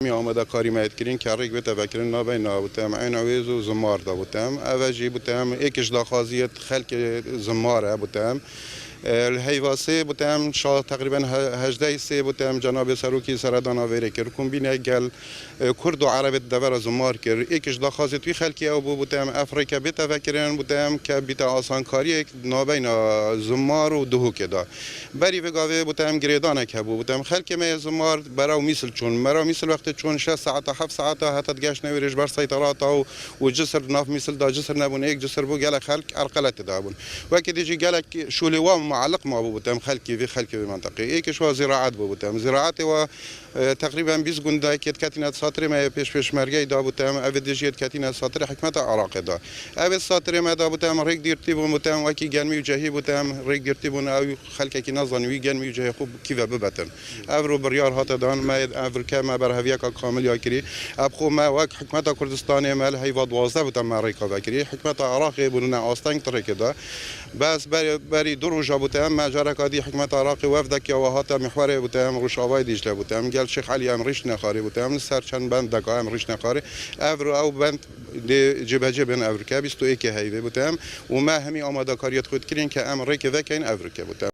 می آمده کاری میاد کردن که ریگ بته بکرین نابین نبودم این عویز و زمار دا بودم اوجی بودم یکیش داخازیت خلق زماره بودم الهیواسه بودم شا تقریبا 18 سه بودم جناب سروکی سردان آوری کرد کمبینه گل کرد و عربی دور زمار کرد یکیش داخازیت توی خلقی او بودم افریقا بته بکرین بودم که بیت آسان کاری نابین زمار و دهو کدا بری وگاوه بودم گریدانه که بودم خلقی می زمار برای میسل چون مرا میسل وقت چون 6 ساعت 7 ساعت حتی دگاش نویرش بر سیطرات و جسر ناف میسل دا جسر نبونه یک جسر بو گله خلق ارقلت دابون وقتی دیجی گله شولی و معلق ما بودم خلقی في خلقی منطقه ایکش و زراعت بودم زراعت و تقریبا 20 گنده کت کتینات ساتری ما پیش مرگی دا بودم او دیجیت کتینات ساتری حکمت عراق دا او ساتری ما دا بودم ریگ دیرتی بودم و کی گرمی و جهی بودم ریگ دیرتی بودم او خلقی کی نزانوی گرمی و جهی خوب کیف ببتن او رو بریار هات دان ما افریقا ما بر هویه کامل یاکری اب خو ما وقت حکمت کردستان مال هیواد 12 بودم امریکا بکری حکمت عراق بودن آستان ترک دا بس بری دو روز بودم ما جرکادی حکمت عراق وفدک یا وهات محور بودم روشاوای دیجله بودم گل شیخ علی امریش نخاری بودم سر چند بند دکا امریش نخاری او بند جبهه بین افریقا 21 هیوه بودم و ما همی آماده کاریت خود کردیم که امریکا وکین افریقا بودم